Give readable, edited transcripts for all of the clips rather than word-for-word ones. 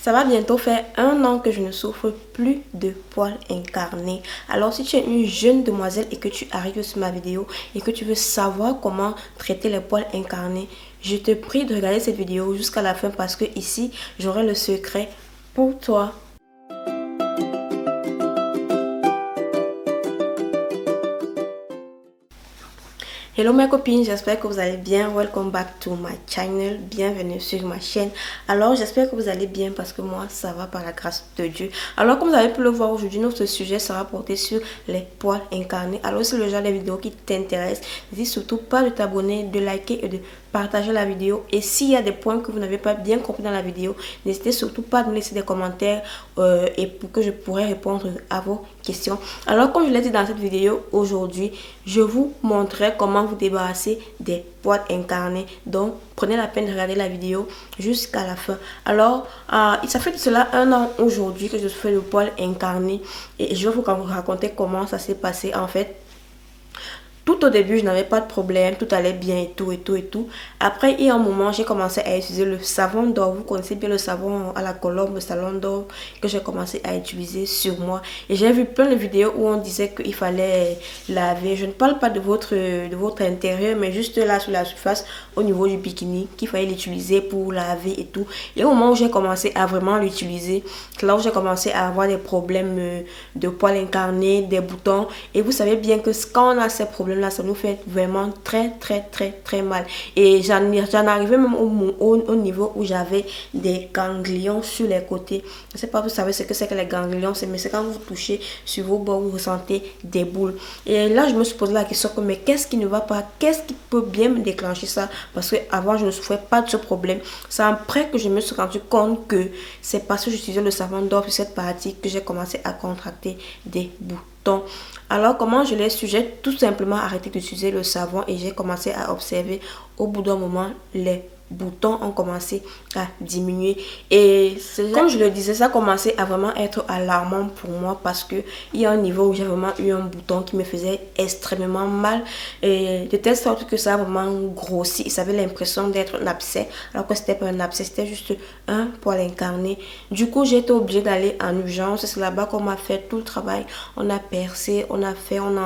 Ça va bientôt faire 1 an que je ne souffre plus de poils incarnés. Alors si tu es une jeune demoiselle et que tu arrives sur ma vidéo et que tu veux savoir comment traiter les poils incarnés, je te prie de regarder cette vidéo jusqu'à la fin parce que ici, j'aurai le secret pour toi. Hello mes copines, j'espère que vous allez bien. Welcome back to my channel. Bienvenue sur ma chaîne. Alors j'espère que vous allez bien parce que moi ça va par la grâce de Dieu. Alors comme vous avez pu le voir aujourd'hui, notre sujet sera porté sur les poils incarnés. Alors si c'est le genre de vidéo qui t'intéresse, n'hésite surtout pas de t'abonner, de liker et de partager la vidéo. Et s'il y a des points que vous n'avez pas bien compris dans la vidéo, n'hésitez surtout pas à me laisser des commentaires et pour que je pourrai répondre à vos questions. Alors comme je l'ai dit dans cette vidéo aujourd'hui, je vous montrerai comment vous débarrasser des poils incarnés. Donc prenez la peine de regarder la vidéo jusqu'à la fin. Alors ça fait de cela 1 an aujourd'hui que je fais le poil incarné et je vais vous raconter comment ça s'est passé en fait. Tout au début, je n'avais pas de problème, tout allait bien et tout. Après, il y a un moment, j'ai commencé à utiliser le savon d'or. Vous connaissez bien le savon à la colombe, le savon d'or que j'ai commencé à utiliser sur moi. Et j'ai vu plein de vidéos où on disait qu'il fallait laver. Je ne parle pas de votre intérieur, mais juste là sur la surface, au niveau du bikini, qu'il fallait l'utiliser pour laver et tout. Et au moment où j'ai commencé à vraiment l'utiliser, c'est là où j'ai commencé à avoir des problèmes de poils incarnés, des boutons. Et vous savez bien que quand on a ces problèmes, là ça nous fait vraiment très mal et j'en arrivais même au niveau où j'avais des ganglions sur les côtés. Je ne sais pas, vous savez ce que c'est que les ganglions, mais c'est quand vous touchez sur vos bords, vous ressentez des boules. Et là je me suis posé la question que mais qu'est-ce qui ne va pas, qu'est-ce qui peut bien me déclencher ça, parce que avant je ne souffrais pas de ce problème. C'est après que je me suis rendu compte que c'est parce que j'utilisais le savon d'or sur cette partie que j'ai commencé à contracter des boutons. Alors comment je l'ai su? J'ai tout simplement arrêté d'utiliser le savon et j'ai commencé à observer au bout d'un moment les boutons ont commencé à diminuer. Et comme je le disais, ça a commencé à vraiment être alarmant pour moi parce que il y a un niveau où j'ai vraiment eu un bouton qui me faisait extrêmement mal et de telle sorte que ça a vraiment grossi et ça avait l'impression d'être un abcès alors que c'était pas un abcès, c'était juste un poil incarné. Du coup j'ai été obligée d'aller en urgence. C'est là-bas qu'on m'a fait tout le travail, on a percé, on a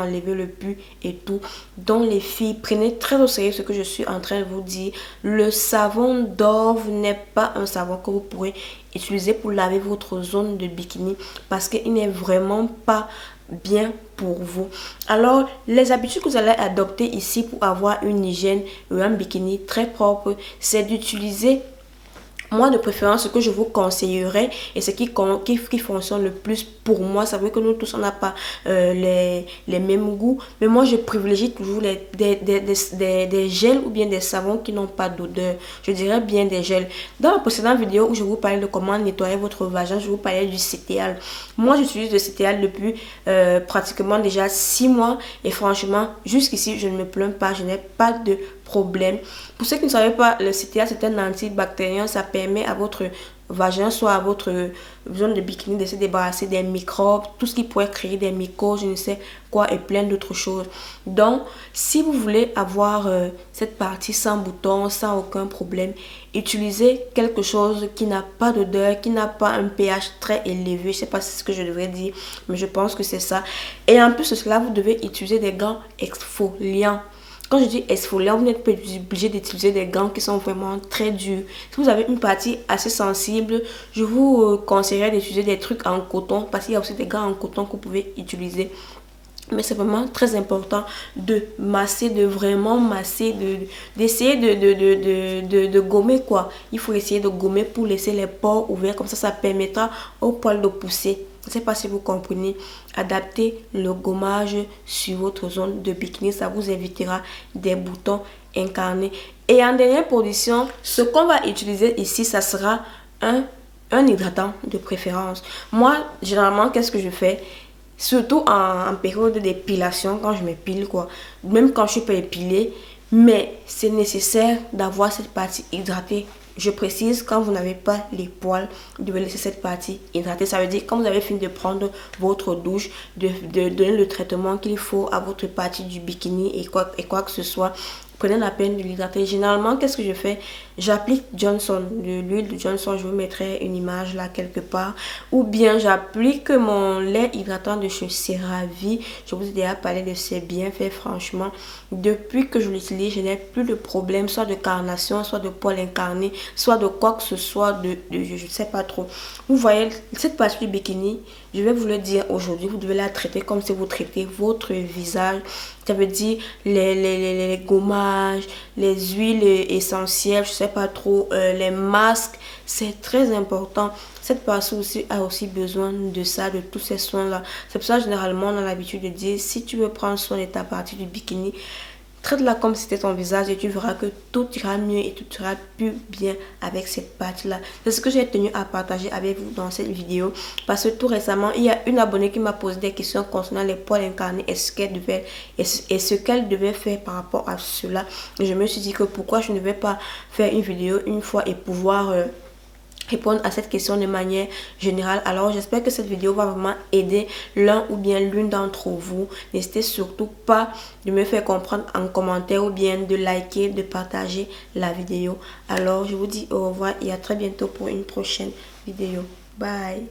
enlevé le pus et tout. Donc les filles, prenez très au sérieux ce que je suis en train de vous dire. Le savon d'or n'est pas un savon que vous pourrez utiliser pour laver votre zone de bikini parce qu'il n'est vraiment pas bien pour vous. Alors les habitudes que vous allez adopter ici pour avoir une hygiène ou un bikini très propre, c'est d'utiliser, moi de préférence, ce que je vous conseillerais et ce qui fonctionne le plus pour moi. Ça veut que nous tous on n'a pas les mêmes goûts, mais moi je privilégie toujours des gels ou bien des savons qui n'ont pas d'odeur. Je dirais bien des gels. Dans la précédente vidéo où je vous parlais de comment nettoyer votre vagin, je vous parlais du cétéal. Moi j'utilise le cétéal depuis pratiquement déjà 6 mois et franchement jusqu'ici je ne me plains pas, je n'ai pas de problème. Pour ceux qui ne savaient pas, le cétéal c'est un antibactérien, ça permet à votre vagin, soit à votre zone de bikini, de se débarrasser des microbes, tout ce qui pourrait créer des mycoses, je ne sais quoi et plein d'autres choses. Donc si vous voulez avoir cette partie sans bouton, sans aucun problème, utilisez quelque chose qui n'a pas d'odeur, qui n'a pas un pH très élevé. Je sais pas si c'est ce que je devrais dire, mais je pense que c'est ça. Et en plus de cela, vous devez utiliser des gants exfoliants. Quand je dis exfoliant, vous n'êtes pas obligé d'utiliser des gants qui sont vraiment très durs. Si vous avez une partie assez sensible, je vous conseillerais d'utiliser des trucs en coton parce qu'il y a aussi des gants en coton que vous pouvez utiliser. Mais c'est vraiment très important de masser, de vraiment masser, d'essayer de gommer quoi. Il faut essayer de gommer pour laisser les pores ouverts. Comme ça permettra aux poils de pousser. Je ne sais pas si vous comprenez. Adaptez le gommage sur votre zone de bikini. Ça vous évitera des boutons incarnés. Et en dernière position, ce qu'on va utiliser ici, ça sera un hydratant de préférence. Moi, généralement, qu'est-ce que je fais? Surtout en période d'épilation, quand je m'épile quoi. Même quand je suis pas épilée. Mais c'est nécessaire d'avoir cette partie hydratée. Je précise, quand vous n'avez pas les poils, vous devez laisser cette partie hydratée. Ça veut dire quand vous avez fini de prendre votre douche, de donner le traitement qu'il faut à votre partie du bikini et quoi que ce soit. prenez la peine de l'hydrater. Généralement, qu'est-ce que je fais? J'applique Johnson, de l'huile de Johnson. Je vous mettrai une image là quelque part. Ou bien j'applique mon lait hydratant de chez CeraVe. Je vous ai déjà parlé de ses bienfaits. Franchement, depuis que je l'utilise, je n'ai plus de problème, soit de carnation, soit de poils incarnés, soit de quoi que ce soit, je ne sais pas trop. Vous voyez, cette partie du bikini, je vais vous le dire aujourd'hui, vous devez la traiter comme si vous traitez votre visage. Ça veut dire les gommages, les huiles essentielles, je sais pas trop, les masques. C'est très important. Cette partie aussi a aussi besoin de ça, de tous ces soins-là. C'est pour ça généralement on a l'habitude de dire, si tu veux prendre soin de ta partie du bikini, traite-la comme si c'était ton visage et tu verras que tout ira mieux et tout ira plus bien avec cette partie-là. C'est ce que j'ai tenu à partager avec vous dans cette vidéo. Parce que tout récemment, il y a une abonnée qui m'a posé des questions concernant les poils incarnés et ce qu'elle devait faire par rapport à cela. Et je me suis dit que pourquoi je ne vais pas faire une vidéo une fois et pouvoir répondre à cette question de manière générale. Alors j'espère que cette vidéo va vraiment aider l'un ou bien l'une d'entre vous. N'hésitez surtout pas de me faire comprendre en commentaire ou bien de liker, de partager la vidéo. Alors je vous dis au revoir et à très bientôt pour une prochaine vidéo. Bye.